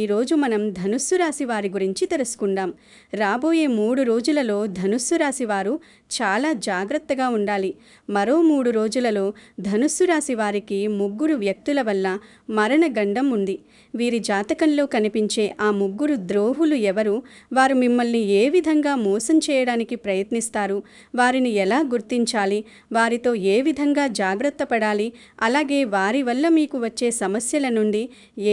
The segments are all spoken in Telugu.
ఈరోజు మనం ధనుస్సు రాశి వారి గురించి తెలుసుకుందాం. రాబోయే 3 రోజులలో ధనుస్సు రాశి వారు చాలా జాగ్రత్తగా ఉండాలి. మరో 3 రోజులలో ధనుస్సు రాశి వారికి 3 వ్యక్తుల వల్ల మరణగండం ఉంది. వీరి జాతకంలో కనిపించే ఆ 3 ద్రోహులు ఎవరు? వారు మిమ్మల్ని ఏ విధంగా మోసం చేయడానికి ప్రయత్నిస్తారు? వారిని ఎలా గుర్తించాలి? వారితో ఏ విధంగా జాగ్రత్త పడాలి? అలాగే వారి వల్ల మీకు వచ్చే సమస్యల నుండి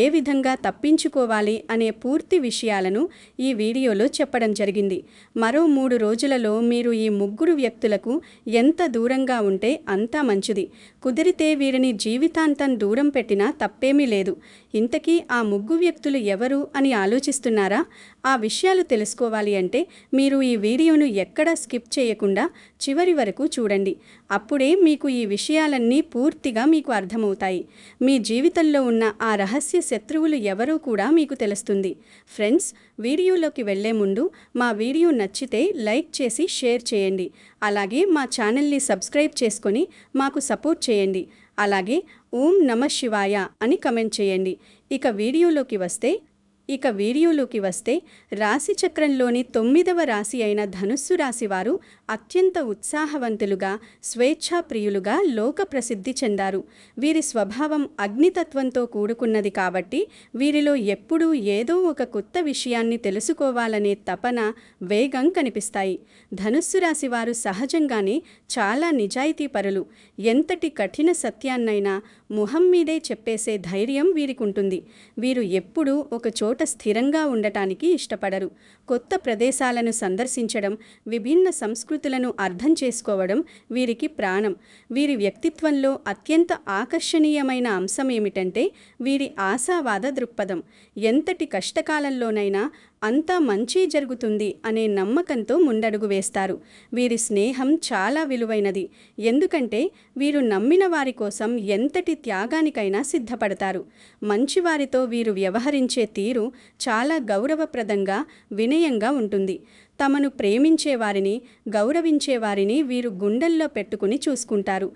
ఏ విధంగా తప్పించుకోవాలి అనే పూర్తి విషయాలను ఈ వీడియోలో చెప్పడం జరిగింది. మరో 3 రోజులలో మీరు ఈ 3 వ్యక్తులకు ఎంత దూరంగా ఉంటే అంతా మంచిది. కుదిరితే వీరిని జీవితాంతం దూరం పెట్టినా తప్పేమీ లేదు. ఇంతకీ ఆ 3 వ్యక్తులు ఎవరు అని ఆలోచిస్తున్నారా? ఆ విషయాలు తెలుసుకోవాలి అంటే మీరు ఈ వీడియోను ఎక్కడా స్కిప్ చేయకుండా చివరి వరకు చూడండి. అప్పుడే మీకు ఈ విషయాలన్నీ పూర్తిగా మీకు అర్థమవుతాయి. మీ జీవితంలో ఉన్న ఆ రహస్య శత్రువులు ఎవరో కూడా మీకు తెలుస్తుంది. ఫ్రెండ్స్, వీడియోలోకి వెళ్లే ముందు మా వీడియో నచ్చితే లైక్ చేసి షేర్ చేయండి. అలాగే మా ఛానల్ని సబ్స్క్రైబ్ చేసుకొని మాకు సపోర్ట్ చేయండి. అలాగే ఓం నమః శివాయ అని కమెంట్ చేయండి. ఇక వీడియోలోకి వస్తే రాశి చక్రంలోని 9వ రాశి అయిన ధనుస్సు రాశి వారు అత్యంత ఉత్సాహవంతులుగా, స్వేచ్ఛాప్రియులుగా లోక ప్రసిద్ధి చెందారు. వీరి స్వభావం అగ్నితత్వంతో కూడుకున్నది కాబట్టి వీరిలో ఎప్పుడూ ఏదో ఒక కొత్త విషయాన్ని తెలుసుకోవాలనే తపన, వేగం కనిపిస్తాయి. ధనుస్సు రాశి వారు సహజంగానే చాలా నిజాయితీపరులు. ఎంతటి కఠిన సత్యాన్నైనా ముఖం మీదే చెప్పేసే ధైర్యం వీరికుంటుంది. వీరు ఎప్పుడూ ఒక చోట స్థిరంగా ఉండటానికి ఇష్టపడరు. కొత్త ప్రదేశాలను సందర్శించడం, విభిన్న సంస్కృతులను అర్థం చేసుకోవడం వీరికి ప్రాణం. వీరి వ్యక్తిత్వంలో అత్యంత ఆకర్షణీయమైన అంశం ఏమిటంటే వీరి ఆశావాద దృక్పథం. ఎంతటి కష్టకాలంలోనైనా అంతా మంచి జరుగుతుంది అనే నమ్మకంతో ముందడుగు వేస్తారు. వీరి స్నేహం చాలా విలువైనది. ఎందుకంటే వీరు నమ్మిన వారి కోసం ఎంతటి త్యాగానికైనా సిద్ధపడతారు. మంచివారితో వీరు వ్యవహరించే తీరు చాలా గౌరవప్రదంగా, వినయంగా ఉంటుంది. తమను ప్రేమించేవారిని, గౌరవించేవారిని వీరు గుండెల్లో పెట్టుకుని చూసుకుంటారు.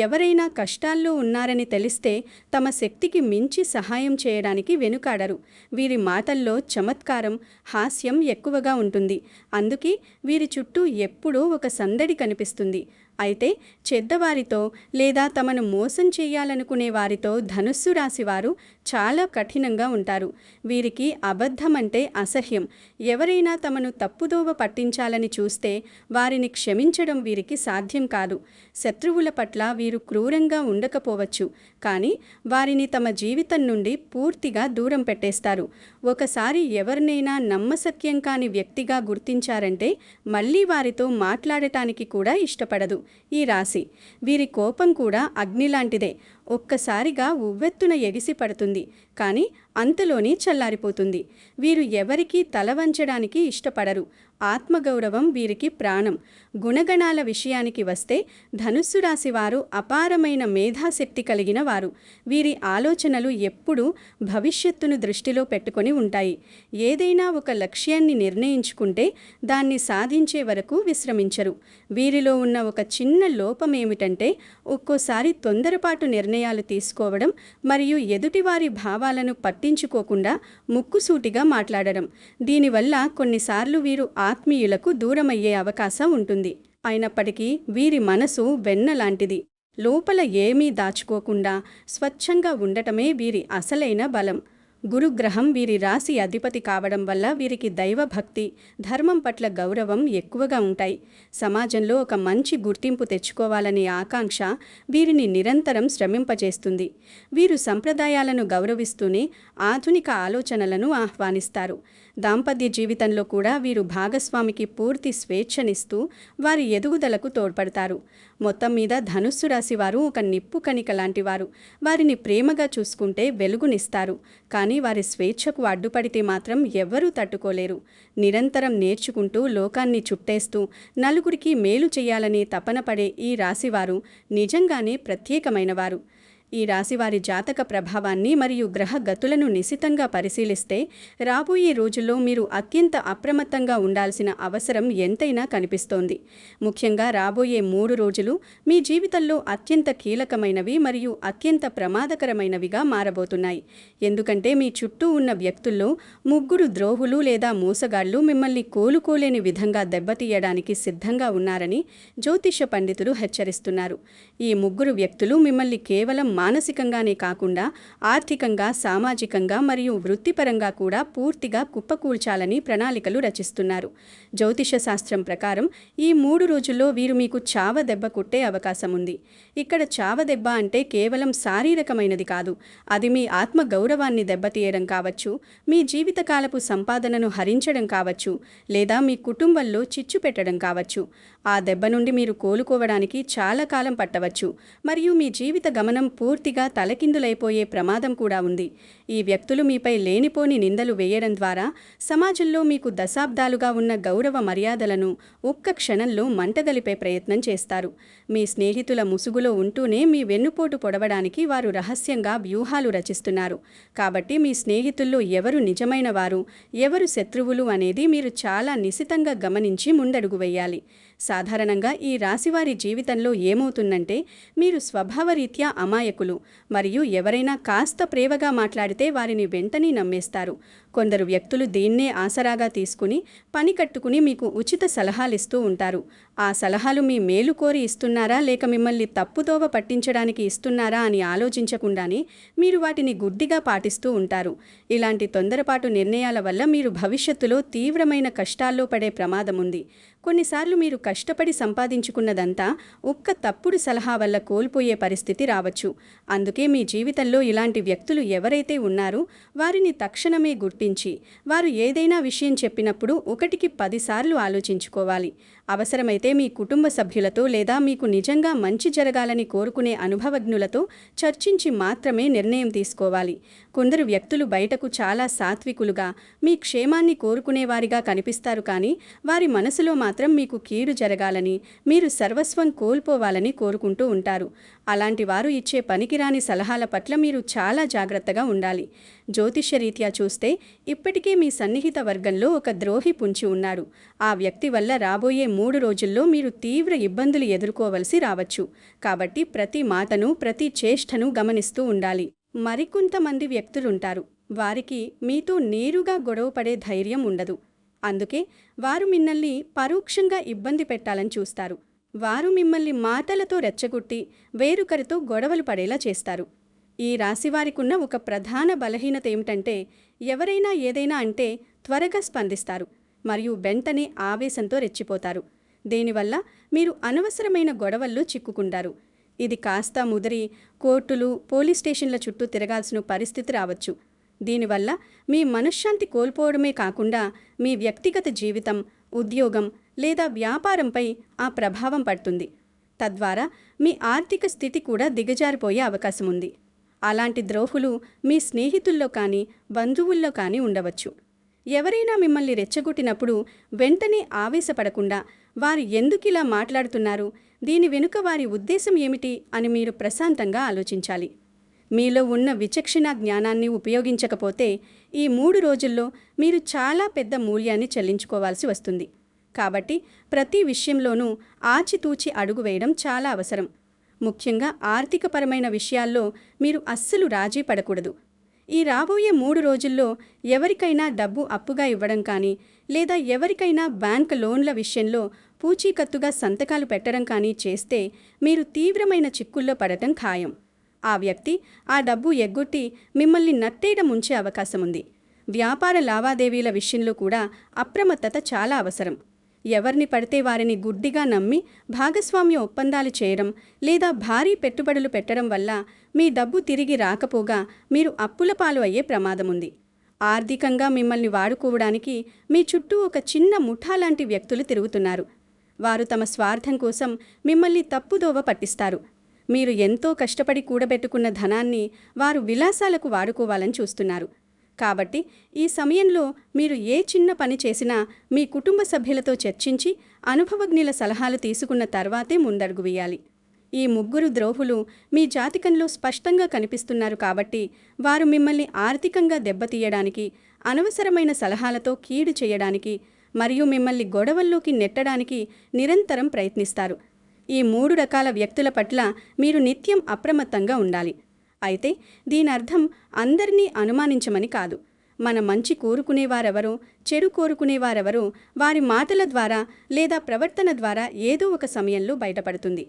ఎవరైనా కష్టాల్లో ఉన్నారని తెలిస్తే తమ శక్తికి మించి సహాయం చేయడానికి వెనుకాడరు. వీరి మాటల్లో చమత్కారం, హాస్యం ఎక్కువగా ఉంటుంది. అందుకే వీరి చుట్టూ ఎప్పుడూ ఒక సందడి కనిపిస్తుంది. అయితే చెడ్డవారితో లేదా తమను మోసం చేయాలనుకునే వారితో ధనుస్సు రాశి వారు చాలా కఠినంగా ఉంటారు. వీరికి అబద్ధం అంటే అసహ్యం. ఎవరైనా తమను తప్పుదోవ పట్టించాలని చూస్తే వారిని క్షమించడం వీరికి సాధ్యం కాదు. శత్రువుల పట్ల వీరు క్రూరంగా ఉండకపోవచ్చు, కానీ వారిని తమ జీవితం నుండి పూర్తిగా దూరం పెట్టేస్తారు. ఒకసారి ఎవరినైనా నమ్మశక్యం కాని వ్యక్తిగా గుర్తించారంటే మళ్ళీ వారితో మాట్లాడటానికి కూడా ఇష్టపడదు ఈ రాశి. వీరి కోపం కూడా అగ్నిలాంటిదే. ఒక్కసారిగా ఉవ్వెత్తున ఎగిసి పడుతుంది, కానీ అంతలోనే చల్లారిపోతుంది. వీరు ఎవరికీ తల వంచడానికి ఇష్టపడరు. ఆత్మగౌరవం వీరికి ప్రాణం. గుణగణాల విషయానికి వస్తే ధనుస్సు రాశి వారు అపారమైన మేధాశక్తి కలిగిన వారు. వీరి ఆలోచనలు ఎప్పుడూ భవిష్యత్తును దృష్టిలో పెట్టుకొని ఉంటాయి. ఏదైనా ఒక లక్ష్యాన్ని నిర్ణయించుకుంటే దాన్ని సాధించే వరకు విశ్రమించరు. వీరిలో ఉన్న ఒక చిన్న లోపం ఏమిటంటే ఒక్కోసారి తొందరపాటు నిర్ణయాలు తీసుకోవడం మరియు ఎదుటివారి భావాలను పట్టించుకోకుండా ముక్కుసూటిగా మాట్లాడడం. దీనివల్ల కొన్నిసార్లు వీరు ఆత్మీయులకు దూరమయ్యే అవకాశం ఉంటుంది. అయినప్పటికీ వీరి మనసు వెన్న లాంటిది. లోపల ఏమీ దాచుకోకుండా స్వచ్ఛంగా ఉండటమే వీరి అసలైన బలం. గురుగ్రహం వీరి రాశి అధిపతి కావడం వల్ల వీరికి దైవభక్తి, ధర్మం పట్ల గౌరవం ఎక్కువగా ఉంటాయి. సమాజంలో ఒక మంచి గుర్తింపు తెచ్చుకోవాలనే ఆకాంక్ష వీరిని నిరంతరం శ్రమింపజేస్తుంది. వీరు సంప్రదాయాలను గౌరవిస్తూనే ఆధునిక ఆలోచనలను ఆహ్వానిస్తారు. దాంపత్య జీవితంలో కూడా వీరు భాగస్వామికి పూర్తి స్వేచ్ఛనిస్తూ వారి ఎదుగుదలకు తోడ్పడతారు. మొత్తం మీద ధనుస్సు రాశి వారు ఒక నిప్పు కణిక లాంటివారు. వారిని ప్రేమగా చూసుకుంటే వెలుగునిస్తారు, కానీ వారి స్వేచ్ఛకు అడ్డుపడితే మాత్రం ఎవ్వరూ తట్టుకోలేరు. నిరంతరం నేర్చుకుంటూ లోకాన్ని చుట్టేస్తూ నలుగురికి మేలు చేయాలని తపన పడే ఈ రాశివారు నిజంగానే ప్రత్యేకమైనవారు. ఈ రాశివారి జాతక ప్రభావాన్ని మరియు గ్రహ గతులను నిశితంగా పరిశీలిస్తే రాబోయే రోజుల్లో మీరు అత్యంత అప్రమత్తంగా ఉండాల్సిన అవసరం ఎంతైనా కనిపిస్తోంది. ముఖ్యంగా రాబోయే 3 రోజులు మీ జీవితంలో అత్యంత కీలకమైనవి మరియు అత్యంత ప్రమాదకరమైనవిగా మారబోతున్నాయి. ఎందుకంటే మీ చుట్టూ ఉన్న వ్యక్తుల్లో 3 ద్రోహులు లేదా మోసగాళ్లు మిమ్మల్ని కోలుకోలేని విధంగా దెబ్బతీయడానికి సిద్ధంగా ఉన్నారని జ్యోతిష పండితులు హెచ్చరిస్తున్నారు. ఈ 3 వ్యక్తులు మిమ్మల్ని కేవలం మానసికంగానే కాకుండా ఆర్థికంగా, సామాజికంగా మరియు వృత్తిపరంగా కూడా పూర్తిగా కుప్పకూల్చాలని ప్రణాళికలు రచిస్తున్నారు. జ్యోతిష శాస్త్రం ప్రకారం ఈ 3 రోజుల్లో వీరు మీకు చావదెబ్బ కొట్టే అవకాశం ఉంది. ఇక్కడ చావదెబ్బ అంటే కేవలం శారీరకమైనది కాదు. అది మీ ఆత్మ గౌరవాన్ని దెబ్బతీయడం కావచ్చు, మీ జీవితకాలపు సంపాదనను హరించడం కావచ్చు, లేదా మీ కుటుంబంలో చిచ్చు పెట్టడం కావచ్చు. ఆ దెబ్బ నుండి మీరు కోలుకోవడానికి చాలా కాలం పట్టవచ్చు మరియు మీ జీవిత గమనం పూర్తిగా తలకిందులైపోయే ప్రమాదం కూడా ఉంది. ఈ వ్యక్తులు మీపై లేనిపోని నిందలు వేయడం ద్వారా సమాజంలో మీకు దశాబ్దాలుగా ఉన్న గౌరవ మర్యాదలను ఒక్క క్షణంలో మంటగలిపే ప్రయత్నం చేస్తారు. మీ స్నేహితుల ముసుగులో ఉంటూనే మీ వెన్నుపోటు పొడవడానికి వారు రహస్యంగా వ్యూహాలు రచిస్తున్నారు. కాబట్టి మీ స్నేహితుల్లో ఎవరు నిజమైన వారు, ఎవరు శత్రువులు అనేది మీరు చాలా నిశితంగా గమనించి ముందడుగు వేయాలి. సాధారణంగా ఈ రాశివారి జీవితంలో ఏమవుతుందంటే మీరు స్వభావరీత్యా అమాయకులు మరియు ఎవరైనా కాస్త ప్రేమగా మాట్లాడితే వారిని వెంటనే నమ్మేస్తారు. కొందరు వ్యక్తులు దీన్నే ఆసరాగా తీసుకుని పని కట్టుకుని మీకు ఉచిత సలహాలిస్తూ ఉంటారు. ఆ సలహాలు మీ మేలు కోరి ఇస్తున్నారా లేక మిమ్మల్ని తప్పుదోవ పట్టించడానికి ఇస్తున్నారా అని ఆలోచించకుండానే మీరు వాటిని గుడ్డిగా పాటిస్తూ ఉంటారు. ఇలాంటి తొందరపాటు నిర్ణయాల వల్ల మీరు భవిష్యత్తులో తీవ్రమైన కష్టాల్లో పడే ప్రమాదం ఉంది. కొన్నిసార్లు మీరు కష్టపడి సంపాదించుకున్నదంతా ఒక్క తప్పుడు సలహా వల్ల కోల్పోయే పరిస్థితి రావచ్చు. అందుకే మీ జీవితంలో ఇలాంటి వ్యక్తులు ఎవరైతే ఉన్నారో వారిని తక్షణమే గుర్తించి వారు ఏదైనా విషయం చెప్పినప్పుడు 1కి 10 సార్లు ఆలోచించుకోవాలి. అవసరమైతే మీ కుటుంబ సభ్యులతో లేదా మీకు నిజంగా మంచి జరగాలని కోరుకునే అనుభవజ్ఞులతో చర్చించి మాత్రమే నిర్ణయం తీసుకోవాలి. కొందరు వ్యక్తులు బయటకు చాలా సాత్వికులుగా మీ క్షేమాన్ని కోరుకునేవారిగా కనిపిస్తారు, కానీ వారి మనసులో మాత్రం మీకు కీడు జరగాలని, మీరు సర్వస్వం కోల్పోవాలని కోరుకుంటూ ఉంటారు. అలాంటి వారు ఇచ్చే పనికిరాని సలహాల పట్ల మీరు చాలా జాగ్రత్తగా ఉండాలి. జ్యోతిష్యరీత్యా చూస్తే ఇప్పటికే మీ సన్నిహిత వర్గంలో ఒక ద్రోహి పొంచి ఉన్నాడు. ఆ వ్యక్తి వల్ల రాబోయే 3 రోజుల్లో మీరు తీవ్ర ఇబ్బందులు ఎదుర్కోవలసి రావచ్చు. కాబట్టి ప్రతి మాటను, ప్రతి చేష్టను గమనిస్తూ ఉండాలి. మరికొంతమంది వ్యక్తులుంటారు, వారికి మీతో నేరుగా గొడవపడే ధైర్యం ఉండదు. అందుకే వారు మిమ్మల్ని పరోక్షంగా ఇబ్బంది పెట్టాలని చూస్తారు. వారు మిమ్మల్ని మాటలతో రెచ్చగొట్టి వేరొకరితో గొడవలు పడేలా చేస్తారు. ఈ రాశివారికున్న ఒక ప్రధాన బలహీనత ఏమిటంటే ఎవరైనా ఏదైనా అంటే త్వరగా స్పందిస్తారు మరియు వెంటనే ఆవేశంతో రెచ్చిపోతారు. దీనివల్ల మీరు అనవసరమైన గొడవల్లో చిక్కుకుంటారు. ఇది కాస్త ముదిరి కోర్టులు, పోలీస్ స్టేషన్ల చుట్టూ తిరగాల్సిన పరిస్థితి రావచ్చు. దీనివల్ల మీ మనశ్శాంతి కోల్పోవడమే కాకుండా మీ వ్యక్తిగత జీవితం, ఉద్యోగం లేదా వ్యాపారంపై ఆ ప్రభావం పడుతుంది. తద్వారా మీ ఆర్థిక స్థితి కూడా దిగజారిపోయే అవకాశం ఉంది. అలాంటి ద్రోహులు మీ స్నేహితుల్లో కానీ, బంధువుల్లో కానీ ఉండవచ్చు. ఎవరైనా మిమ్మల్ని రెచ్చగొట్టినప్పుడు వెంటనే ఆవేశపడకుండా వారు ఎందుకిలా మాట్లాడుతున్నారు, దీని వెనుక వారి ఉద్దేశం ఏమిటి అని మీరు ప్రశాంతంగా ఆలోచించాలి. మీలో ఉన్న విచక్షణ జ్ఞానాన్ని ఉపయోగించకపోతే ఈ 3 రోజుల్లో మీరు చాలా పెద్ద మూల్యాన్ని చెల్లించుకోవాల్సి వస్తుంది. కాబట్టి ప్రతి విషయంలోనూ ఆచితూచి అడుగు వేయడం చాలా అవసరం. ముఖ్యంగా ఆర్థికపరమైన విషయాల్లో మీరు అస్సలు రాజీ పడకూడదు. ఈ రాబోయే 3 రోజుల్లో ఎవరికైనా డబ్బు అప్పుగా ఇవ్వడం కానీ, లేదా ఎవరికైనా బ్యాంక్ లోన్ల విషయంలో పూచీకత్తుగా సంతకాలు పెట్టడం కానీ చేస్తే మీరు తీవ్రమైన చిక్కుల్లో పడటం ఖాయం. ఆ వ్యక్తి ఆ డబ్బు ఎగ్గొట్టి మిమ్మల్ని నట్టేయడం ఉంచే అవకాశం ఉంది. వ్యాపార లావాదేవీల విషయంలో కూడా అప్రమత్తత చాలా అవసరం. ఎవరిని పడితే వారిని గుడ్డిగా నమ్మి భాగస్వామ్య ఒప్పందాలు చేయడం లేదా భారీ పెట్టుబడులు పెట్టడం వల్ల మీ డబ్బు తిరిగి రాకపోగా మీరు అప్పుల పాలు అయ్యే ప్రమాదం ఉంది. ఆర్థికంగా మిమ్మల్ని వాడుకోవడానికి మీ చుట్టూ ఒక చిన్న ముఠా లాంటి వ్యక్తులు తిరుగుతున్నారు. వారు తమ స్వార్థం కోసం మిమ్మల్ని తప్పుదోవ పట్టిస్తారు. మీరు ఎంతో కష్టపడి కూడబెట్టుకున్న ధనాన్ని వారు విలాసాలకు వాడుకోవాలని చూస్తున్నారు. కాబట్టి ఈ సమయంలో మీరు ఏ చిన్న పని చేసినా మీ కుటుంబ సభ్యులతో చర్చించి అనుభవజ్ఞుల సలహాలు తీసుకున్న తర్వాతే ముందడుగు వేయాలి. ఈ ముగ్గురు ద్రోహులు మీ జాతకంలో స్పష్టంగా కనిపిస్తున్నారు కాబట్టి వారు మిమ్మల్ని ఆర్థికంగా దెబ్బతీయడానికి, అనవసరమైన సలహాలతో కీడు చేయడానికి మరియు మిమ్మల్ని గొడవల్లోకి నెట్టడానికి నిరంతరం ప్రయత్నిస్తారు. ఈ 3 రకాల వ్యక్తుల పట్ల మీరు నిత్యం అప్రమత్తంగా ఉండాలి. అయితే దీనర్థం అందరినీ అనుమానించమని కాదు. మన మంచి కోరుకునేవారెవరో, చెడు కోరుకునేవారెవరో వారి మాటల ద్వారా లేదా ప్రవర్తన ద్వారా ఏదో ఒక సమయంలో బయటపడుతుంది.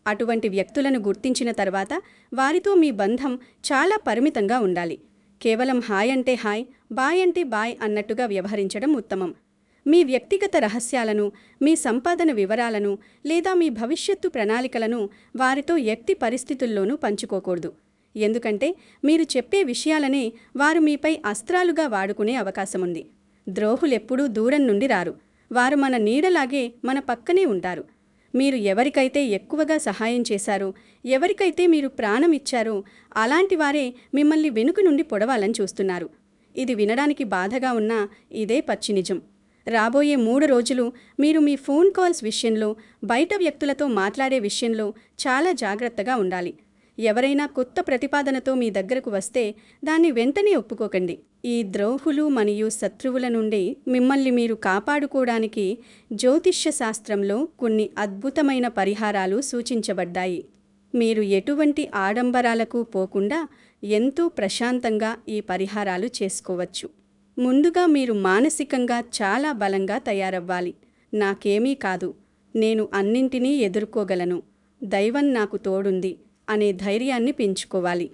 అటువంటి వ్యక్తులను గుర్తించిన తర్వాత వారితో మీ బంధం చాలా పరిమితంగా ఉండాలి. కేవలం హాయ్ అంటే హాయ్, బాయ్ అంటే బాయ్ అన్నట్టుగా వ్యవహరించడం ఉత్తమం. మీ వ్యక్తిగత రహస్యాలను, మీ సంపాదన వివరాలను లేదా మీ భవిష్యత్తు ప్రణాళికలను వారితో ఎట్టి పరిస్థితుల్లోనూ పంచుకోకూడదు. ఎందుకంటే మీరు చెప్పే విషయాలనే వారు మీపై అస్త్రాలుగా వాడుకునే అవకాశముంది. ద్రోహులెప్పుడూ దూరం నుండి రారు. వారు మన నీడలాగే మన పక్కనే ఉంటారు. మీరు ఎవరికైతే ఎక్కువగా సహాయం చేశారో, ఎవరికైతే మీరు ప్రాణం ఇచ్చారో అలాంటి వారే మిమ్మల్ని వెనుక నుండి పొడవాలని చూస్తున్నారు. ఇది వినడానికి బాధగా ఉన్నా ఇదే పచ్చి నిజం. రాబోయే 3 రోజులు మీరు మీ ఫోన్ కాల్స్ విషయంలో, బయట వ్యక్తులతో మాట్లాడే విషయంలో చాలా జాగ్రత్తగా ఉండాలి. ఎవరైనా కొత్త ప్రతిపాదనతో మీ దగ్గరకు వస్తే దాన్ని వెంటనే ఒప్పుకోకండి. ఈ ద్రోహులు మరియు శత్రువుల నుండి మిమ్మల్ని మీరు కాపాడుకోవడానికి జ్యోతిష్య శాస్త్రంలో కొన్ని అద్భుతమైన పరిహారాలు సూచించబడ్డాయి. మీరు ఎటువంటి ఆడంబరాలకు పోకుండా ఎంతో ప్రశాంతంగా ఈ పరిహారాలు చేసుకోవచ్చు. ముందుగా మీరు మానసికంగా చాలా బలంగా తయారవ్వాలి. నాకేమీ కాదు, నేను అన్నింటినీ ఎదుర్కోగలను, దైవం నాకు తోడుంది అనే ధైర్యాన్ని పెంచుకోవాలి.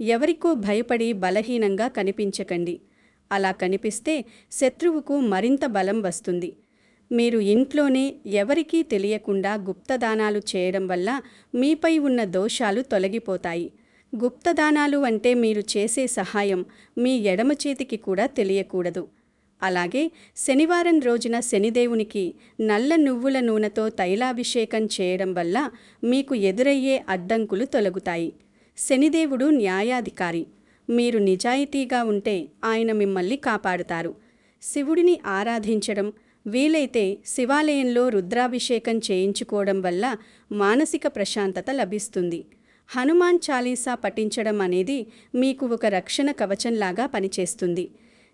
ఎవరికో భయపడి బలహీనంగా కనిపించకండి. అలా కనిపిస్తే శత్రువుకు మరింత బలం వస్తుంది. మీరు ఇంట్లోనే ఎవరికీ తెలియకుండా గుప్తదానాలు చేయడం వల్ల మీపై ఉన్న దోషాలు తొలగిపోతాయి. గుప్తదానాలు అంటే మీరు చేసే సహాయం మీ ఎడమ చేతికి కూడా తెలియకూడదు. అలాగే శనివారం రోజున శనిదేవునికి నల్ల నువ్వుల నూనెతో తైలాభిషేకం చేయడం వల్ల మీకు ఎదురయ్యే అడ్డంకులు తొలగుతాయి. శనిదేవుడు న్యాయాధికారి. మీరు నిజాయితీగా ఉంటే ఆయన మిమ్మల్ని కాపాడుతారు. శివుడిని ఆరాధించడం, వీలైతే శివాలయంలో రుద్రాభిషేకం చేయించుకోవడం వల్ల మానసిక ప్రశాంతత లభిస్తుంది. హనుమాన్ చాలీసా పఠించడం అనేది మీకు ఒక రక్షణ కవచంలాగా పనిచేస్తుంది.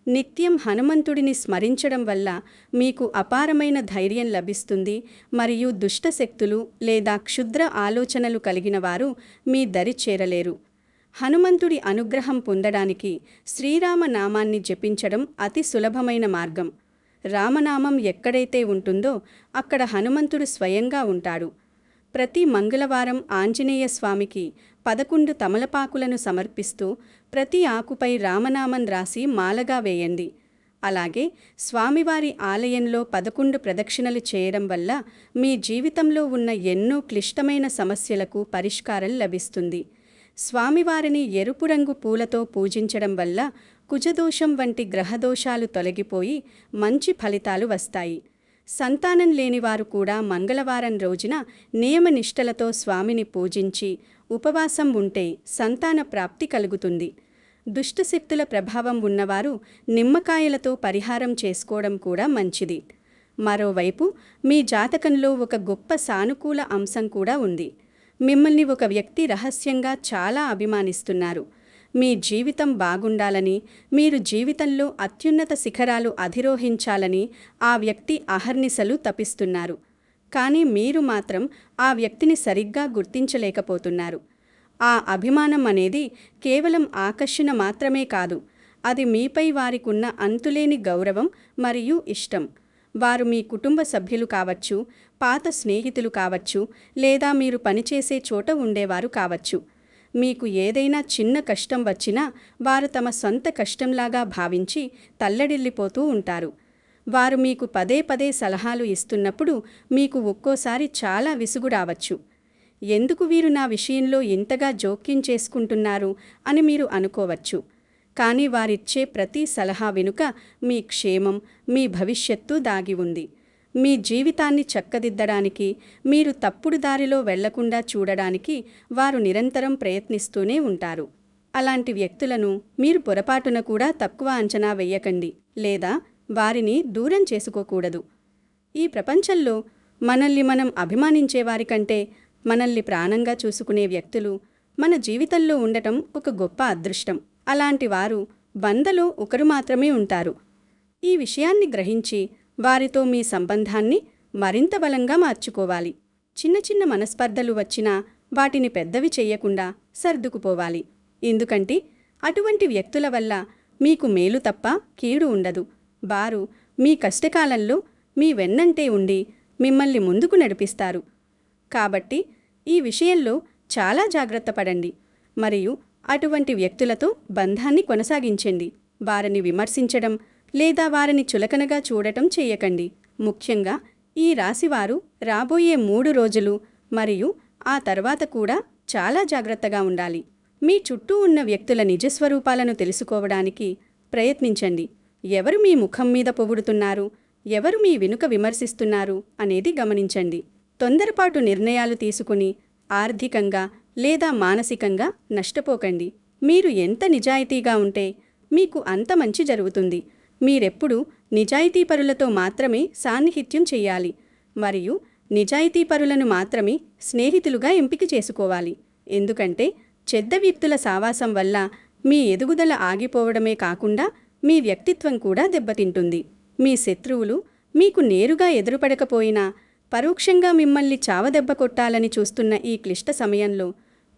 నిత్యం హనుమంతుడిని స్మరించడం వల్ల మీకు అపారమైన ధైర్యం లభిస్తుంది మరియు దుష్టశక్తులు లేదా క్షుద్ర ఆలోచనలు కలిగిన వారు మీ దరి చేరలేరు. హనుమంతుడి అనుగ్రహం పొందడానికి శ్రీరామనామాన్ని జపించడం అతి సులభమైన మార్గం. రామనామం ఎక్కడైతే ఉంటుందో అక్కడ హనుమంతుడు స్వయంగా ఉంటాడు. ప్రతి మంగళవారం ఆంజనేయ స్వామికి 11 తమలపాకులను సమర్పిస్తూ ప్రతి ఆకుపై రామనామం రాసి మాలగా వేయండి. అలాగే స్వామివారి ఆలయంలో 11 ప్రదక్షిణలు చేయడం వల్ల మీ జీవితంలో ఉన్న ఎన్నో క్లిష్టమైన సమస్యలకు పరిష్కారం లభిస్తుంది. స్వామివారిని ఎరుపు రంగు పూలతో పూజించడం వల్ల కుజదోషం వంటి గ్రహదోషాలు తొలగిపోయి మంచి ఫలితాలు వస్తాయి. సంతానం లేనివారు కూడా మంగళవారం రోజున నియమనిష్టలతో స్వామిని పూజించి ఉపవాసం ఉంటే సంతాన ప్రాప్తి కలుగుతుంది. దుష్టశక్తుల ప్రభావం ఉన్నవారు నిమ్మకాయలతో పరిహారం చేసుకోవడం కూడా మంచిది. మరోవైపు మీ జాతకంలో ఒక గొప్ప సానుకూల అంశం కూడా ఉంది. మిమ్మల్ని ఒక వ్యక్తి రహస్యంగా చాలా అభిమానిస్తున్నారు. మీ జీవితం బాగుండాలని, మీరు జీవితంలో అత్యున్నత శిఖరాలు అధిరోహించాలని ఆ వ్యక్తి అహర్నిశలు తపిస్తున్నారు. కానీ మీరు మాత్రం ఆ వ్యక్తిని సరిగ్గా గుర్తించలేకపోతున్నారు. ఆ అభిమానం అనేది కేవలం ఆకర్షణ మాత్రమే కాదు, అది మీపై వారికున్న అంతులేని గౌరవం మరియు ఇష్టం. వారు మీ కుటుంబ సభ్యులు కావచ్చు, పాత స్నేహితులు కావచ్చు, లేదా మీరు పనిచేసే చోట ఉండేవారు కావచ్చు. మీకు ఏదైనా చిన్న కష్టం వచ్చినా వారు తమ సొంత కష్టంలాగా భావించి తల్లడిల్లిపోతూ ఉంటారు. వారు మీకు పదే పదే సలహాలు ఇస్తున్నప్పుడు మీకు ఒక్కోసారి చాలా విసుగు రావచ్చు. ఎందుకు వీరు నా విషయంలో ఇంతగా జోక్యం చేసుకుంటున్నారు అని మీరు అనుకోవచ్చు. కానీ వారిచ్చే ప్రతి సలహా వెనుక మీ క్షేమం, మీ భవిష్యత్తు దాగి ఉంది. మీ జీవితాన్ని చక్కదిద్దడానికి, మీరు తప్పుడు దారిలో వెళ్లకుండా చూడడానికి వారు నిరంతరం ప్రయత్నిస్తూనే ఉంటారు. అలాంటి వ్యక్తులను మీరు పొరపాటున కూడా తక్కువ అంచనా వెయ్యకండి లేదా వారిని దూరం చేసుకోకూడదు. ఈ ప్రపంచంలో మనల్ని మనం అభిమానించేవారి కంటే మనల్ని ప్రాణంగా చూసుకునే వ్యక్తులు మన జీవితంలో ఉండటం ఒక గొప్ప అదృష్టం. అలాంటి వారు 100లో ఒకరు మాత్రమే ఉంటారు. ఈ విషయాన్ని గ్రహించి వారితో మీ సంబంధాన్ని మరింత బలంగా మార్చుకోవాలి. చిన్న చిన్న మనస్పర్ధలు వచ్చినా వాటిని పెద్దవి చెయ్యకుండా సర్దుకుపోవాలి. ఎందుకంటే అటువంటి వ్యక్తుల వల్ల మీకు మేలు తప్ప కీడు ఉండదు. వారు మీ కష్టకాలంలో మీ వెన్నంటే ఉండి మిమ్మల్ని ముందుకు నడిపిస్తారు. కాబట్టి ఈ విషయంలో చాలా జాగ్రత్త పడండి మరియు అటువంటి వ్యక్తులతో బంధాన్ని కొనసాగించండి. వారిని విమర్శించడం లేదా వారిని చులకనగా చూడటం చేయకండి. ముఖ్యంగా ఈ రాశివారు రాబోయే 3 రోజులు మరియు ఆ తర్వాత కూడా చాలా జాగ్రత్తగా ఉండాలి. మీ చుట్టూ ఉన్న వ్యక్తుల నిజస్వరూపాలను తెలుసుకోవడానికి ప్రయత్నించండి. ఎవరు మీ ముఖం మీద పొగుడుతున్నారు, ఎవరు మీ వెనుక విమర్శిస్తున్నారు అనేది గమనించండి. తొందరపాటు నిర్ణయాలు తీసుకుని ఆర్థికంగా లేదా మానసికంగా నష్టపోకండి. మీరు ఎంత నిజాయితీగా ఉంటే మీకు అంత మంచి జరుగుతుంది. మీరెప్పుడూ నిజాయితీపరులతో మాత్రమే సాన్నిహిత్యం చెయ్యాలి మరియు నిజాయితీపరులను మాత్రమే స్నేహితులుగా ఎంపిక చేసుకోవాలి. ఎందుకంటే చెడ్డ వ్యక్తుల సావాసం వల్ల మీ ఎదుగుదల ఆగిపోవడమే కాకుండా మీ వ్యక్తిత్వం కూడా దెబ్బతింటుంది. మీ శత్రువులు మీకు నేరుగా ఎదురుపడకపోయినా పరోక్షంగా మిమ్మల్ని చావదెబ్బ కొట్టాలని చూస్తున్న ఈ క్లిష్ట సమయంలో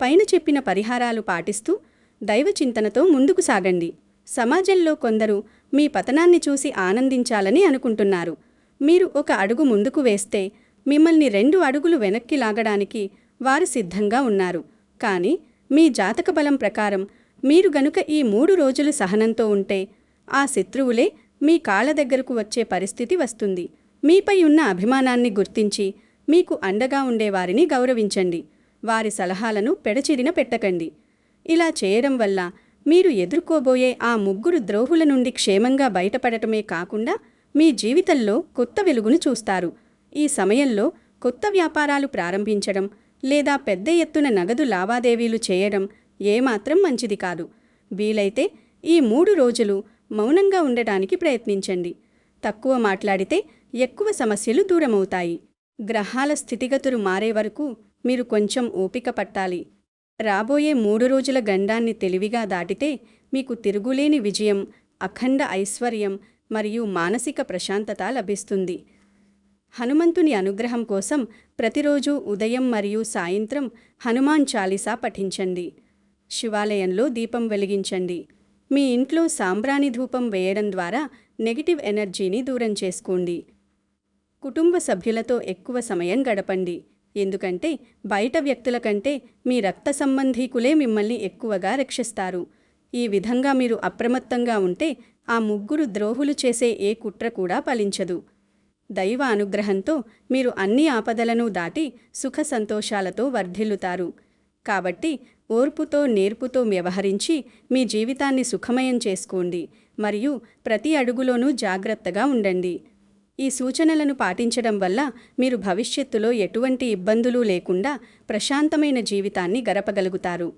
పైన చెప్పిన పరిహారాలు పాటిస్తూ దైవచింతనతో ముందుకు సాగండి. సమాజంలో కొందరు మీ పతనాన్ని చూసి ఆనందించాలని అనుకుంటున్నారు. మీరు ఒక అడుగు ముందుకు వేస్తే మిమ్మల్ని 2 అడుగులు వెనక్కి లాగడానికి వారు సిద్ధంగా ఉన్నారు. కానీ మీ జాతక బలం ప్రకారం మీరు గనుక ఈ 3 రోజులు సహనంతో ఉంటే ఆ శత్రువులే మీ కాళ్ళ దగ్గరకు వచ్చే పరిస్థితి వస్తుంది. మీపై ఉన్న అభిమానాన్ని గుర్తించి మీకు అండగా ఉండేవారిని గౌరవించండి. వారి సలహాలను పెడచిరిన పెట్టకండి. ఇలా చేయడం వల్ల మీరు ఎదుర్కోబోయే ఆ 3 ద్రోహుల నుండి క్షేమంగా బయటపడటమే కాకుండా మీ జీవితంలో కొత్త వెలుగును చూస్తారు. ఈ సమయంలో కొత్త వ్యాపారాలు ప్రారంభించడం లేదా పెద్ద ఎత్తున నగదు లావాదేవీలు చేయడం ఏమాత్రం మంచిది కాదు. వీలైతే ఈ 3 రోజులు మౌనంగా ఉండటానికి ప్రయత్నించండి. తక్కువ మాట్లాడితే ఎక్కువ సమస్యలు దూరమవుతాయి. గ్రహాల స్థితిగతులు మారే వరకు మీరు కొంచెం ఓపిక పట్టాలి. రాబోయే 3 రోజుల గండాన్ని తెలివిగా దాటితే మీకు తిరుగులేని విజయం, అఖండ ఐశ్వర్యం మరియు మానసిక ప్రశాంతత లభిస్తుంది. హనుమంతుని అనుగ్రహం కోసం ప్రతిరోజు ఉదయం మరియు సాయంత్రం హనుమాన్ చాలీసా పఠించండి. శివాలయంలో దీపం వెలిగించండి. మీ ఇంట్లో సాంబ్రాణి ధూపం వేయడం ద్వారా నెగిటివ్ ఎనర్జీని దూరం చేసుకోండి. కుటుంబ సభ్యులతో ఎక్కువ సమయం గడపండి. ఎందుకంటే బయట వ్యక్తుల కంటే మీ రక్త సంబంధీకులే మిమ్మల్ని ఎక్కువగా రక్షిస్తారు. ఈ విధంగా మీరు అప్రమత్తంగా ఉంటే ఆ 3 ద్రోహులు చేసే ఏ కుట్ర కూడా ఫలించదు. దైవ అనుగ్రహంతో మీరు అన్ని ఆపదలను దాటి సుఖ సంతోషాలతో వర్ధిల్లుతారు. కాబట్టి ఓర్పుతో నేర్పుతో వ్యవహరించి మీ జీవితాన్ని సుఖమయం చేసుకోండి మరియు ప్రతి అడుగులోనూ జాగ్రత్తగా ఉండండి. ఈ సూచనలను పాటించడం వల్ల మీరు భవిష్యత్తులో ఎటువంటి ఇబ్బందులు లేకుండా ప్రశాంతమైన జీవితాన్ని గడపగలుగుతారు.